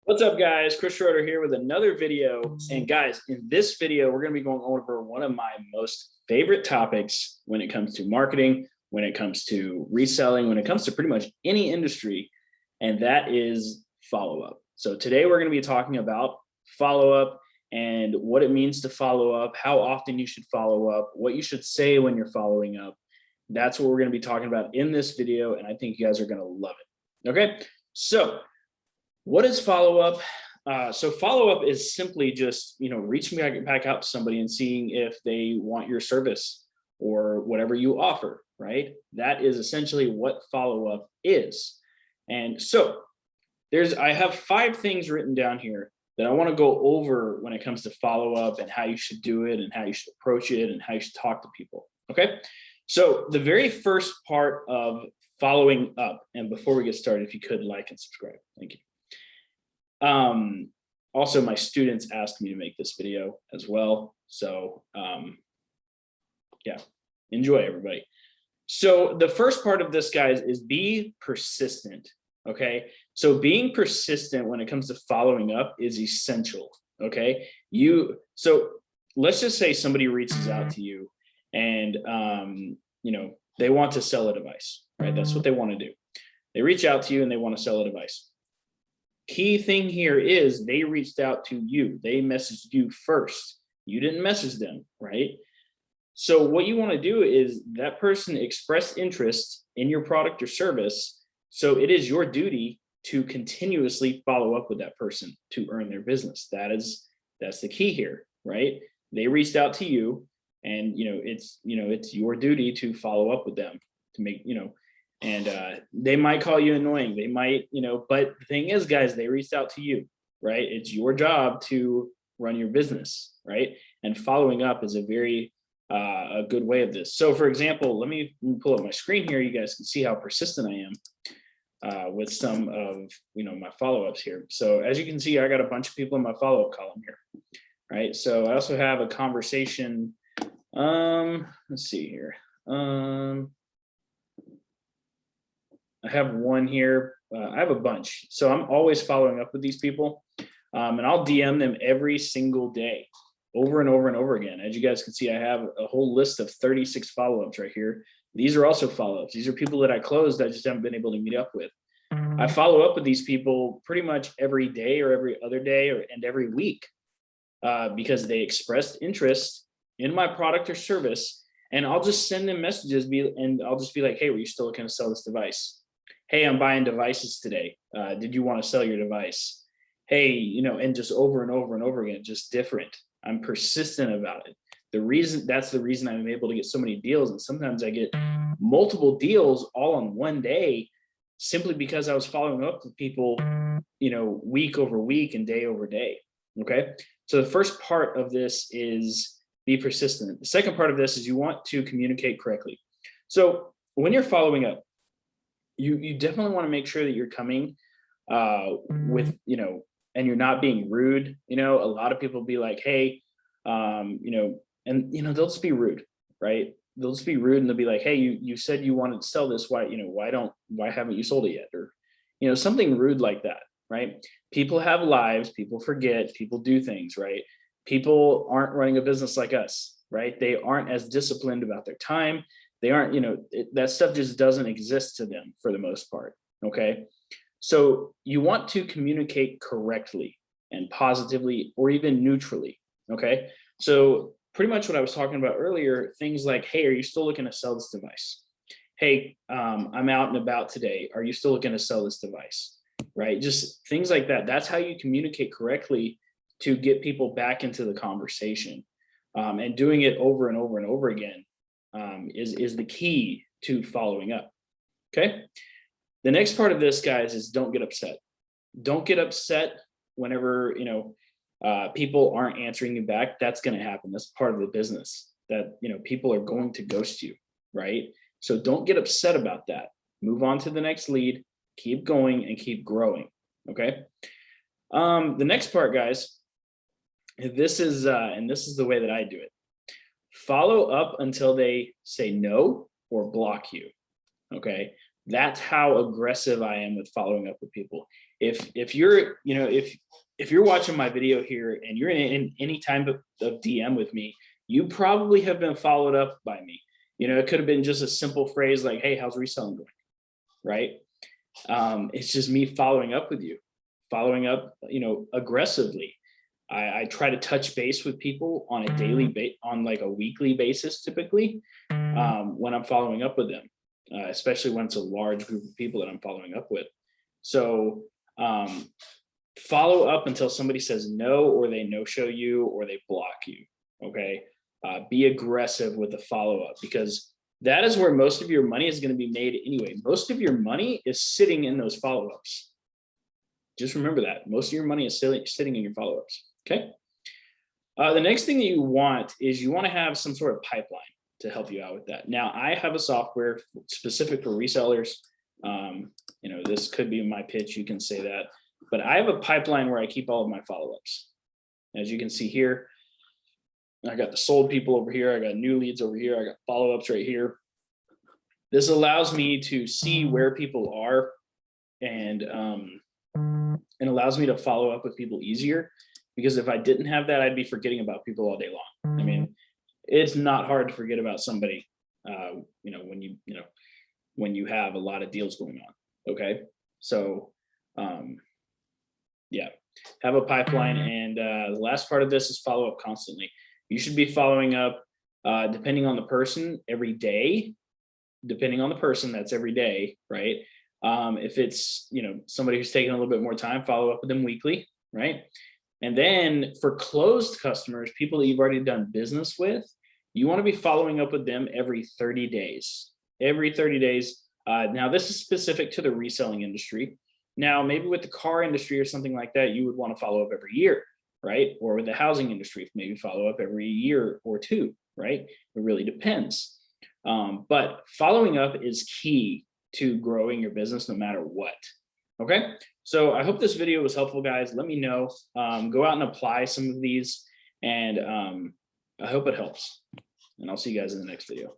What's up, guys? Schroeder here with another video. And guys, in this video, we're going to be going over one of my most favorite topics when it comes to marketing, when it comes to reselling, when it comes to pretty much any industry, and that is follow-up. So today we're going to be talking about follow-up and what it means to follow up, how often you should follow up, what you should say when you're following up. That's what we're going to be talking about in this video, and I think you guys are going to love it. Okay, so what is follow-up? So follow-up is simply just, reaching back out to somebody and seeing if they want your service or whatever you offer, right? That is essentially what follow-up is. And so I have 5 things written down here that I want to go over when it comes to follow-up and how you should do it and how you should approach it and how you should talk to people, okay? So the very first part of following up, and before we get started, if you could like and subscribe, thank you. Also, my students asked me to make this video as well. So yeah, enjoy, everybody. So the first part of this, guys, is be persistent. Okay, so being persistent when it comes to following up is essential. Okay, so let's just say somebody reaches out to you and they want to sell a device, right? That's what they want to do. They reach out to you and they want to sell a device. Key thing here is they reached out to you. They messaged you first. You didn't message them, right? So what you want to do is that person expressed interest in your product or service. So it is your duty to continuously follow up with that person to earn their business. That's the key here, right? They reached out to you, and it's your duty to follow up with them to make, and they might call you annoying. They might, but the thing is, guys, they reached out to you, right? It's your job to run your business, right? And following up is a good way of this. So for example, let me pull up my screen here. You guys can see how persistent I am with some of, my follow-ups here. So as you can see, I got a bunch of people in my follow-up column here, right? So I also have a conversation. Let's see here. I have one here. I have a bunch. So I'm always following up with these people, and I'll DM them every single day, over and over and over again. As you guys can see, I have a whole list of 36 follow-ups right here. These are also follow-ups. These are people that I closed, I just haven't been able to meet up with. I follow up with these people pretty much every day or every other day and every week because they expressed interest in my product or service. And I'll just send them messages and I'll just be like, hey, were you still looking to sell this device? Hey, I'm buying devices today. Did you want to sell your device? Hey, and just over and over and over again, just different. I'm persistent about it. That's the reason I'm able to get so many deals. And sometimes I get multiple deals all on one day simply because I was following up with people, week over week and day over day. Okay. So the first part of this is be persistent. The second part of this is you want to communicate correctly. So when you're following up, you definitely want to make sure that you're coming with, and you're not being rude. A lot of people be like, hey, they'll just be rude, right? They'll just be rude and they'll be like, hey, you said you wanted to sell this. Why haven't you sold it yet? Or, something rude like that, right? People have lives, people forget, people do things, right? People aren't running a business like us, right? They aren't as disciplined about their time. They aren't, that stuff just doesn't exist to them for the most part, okay? So you want to communicate correctly and positively or even neutrally, okay? So pretty much what I was talking about earlier, things like, hey, are you still looking to sell this device? Hey, I'm out and about today. Are you still looking to sell this device, right? Just things like that. That's how you communicate correctly to get people back into the conversation. And doing it over and over and over again is the key to following up, okay? The next part of this, guys, is don't get upset. Don't get upset whenever, people aren't answering you back. That's going to happen. That's part of the business that, people are going to ghost you, right? So don't get upset about that. Move on to the next lead, keep going and keep growing, okay? The next part, guys, this is the way that I do it. Follow up until they say no or block you, okay? That's how aggressive I am with following up with people. If you're, you know, if you're watching my video here and you're in any time of DM with me, you probably have been followed up by me. You know, it could have been just a simple phrase like, hey, how's reselling going? Right? It's just me following up with you, following up, you know, aggressively. I try to touch base with people on a daily on like a weekly basis, typically, when I'm following up with them, especially when it's a large group of people that I'm following up with. So follow up until somebody says no, or they no-show you, or they block you. Okay, be aggressive with the follow-up, because that is where most of your money is going to be made anyway. Most of your money is sitting in those follow-ups. Just remember that most of your money is sitting in your follow-ups. Okay. The next thing that you want is you want to have some sort of pipeline to help you out with that. Now, I have a software specific for resellers. You know, this could be my pitch. You can say that, but I have a pipeline where I keep all of my follow-ups. As you can see here, I got the sold people over here. I got new leads over here. I got follow-ups right here. This allows me to see where people are, and allows me to follow up with people easier. Because if I didn't have that, I'd be forgetting about people all day long. I mean, it's not hard to forget about somebody, you know, when you have a lot of deals going on. Okay, so yeah, have a pipeline, and the last part of this is follow up constantly. You should be following up, depending on the person, every day. Depending on the person, that's every day, right? If it's, you know, somebody who's taking a little bit more time, follow up with them weekly, right? And then for closed customers, people that you've already done business with, you want to be following up with them every 30 days. Every 30 days. Now, this is specific to the reselling industry. Now, maybe with the car industry or something like that, you would want to follow up every year, right? Or with the housing industry, maybe follow up every year or two, right? It really depends. But following up is key to growing your business no matter what. Okay, so I hope this video was helpful, guys. Let me know. Go out and apply some of these, and I hope it helps. And I'll see you guys in the next video.